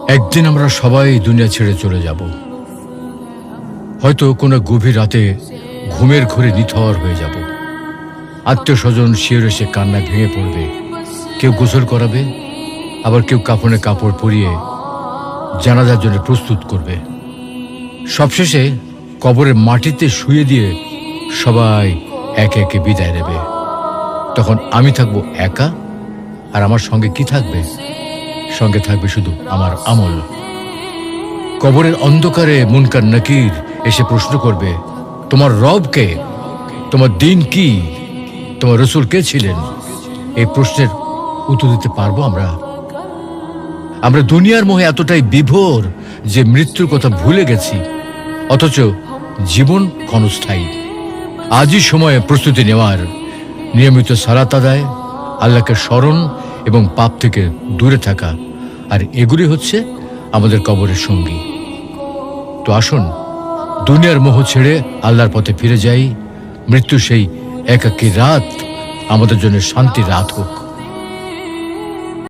একদিন আমরা সবাই দুনিয়া ছেড়ে চলে যাব। হয়তো কোনো গভীর রাতে ঘুমের ঘোরে নিথর হয়ে যাব। আত্মীয় স্বজন শিয়রে সে কান্না ভেঙে পড়বে। কেউ গোসল করাবে, আবার কেউ কাফনে কাপড় পরিয়ে জানাজার জন্য প্রস্তুত করবে। সবশেষে কবরের মাটিতে শুয়ে দিয়ে সবাই একে একে বিদায় নেবে। তখন আমি থাকবো একা, আর আমার সঙ্গে কি থাকবে? সঙ্গে থাকবে শুধু আমার আমল। কবরের অন্ধকারে মুনকার নাকির এসে প্রশ্ন করবে, তোমার রব কে? তোমার দিন কি? তোমার রসূল কে ছিলেন? এই প্রশ্নের উত্তর দিতে পারবো আমরা? আমরা দুনিয়ার মোহে এতটাই বিভোর যে মৃত্যুর কথা ভুলে গেছি, অথচ জীবন ক্ষণস্থায়ী। আজই সময়ে প্রস্তুতি নেওয়ার, নিয়মিত সালাত আদায়, আল্লাহকে স্মরণ এবং পাপ থেকে দূরে থাকা, আর এগুলি হচ্ছে আমাদের কবরের সঙ্গী। তো আসুন দুনিয়ার মোহ ছেড়ে আল্লাহর পথে ফিরে যাই। মৃত্যু সেই একাকী রাত আমাদের জন্য শান্তির রাত হোক।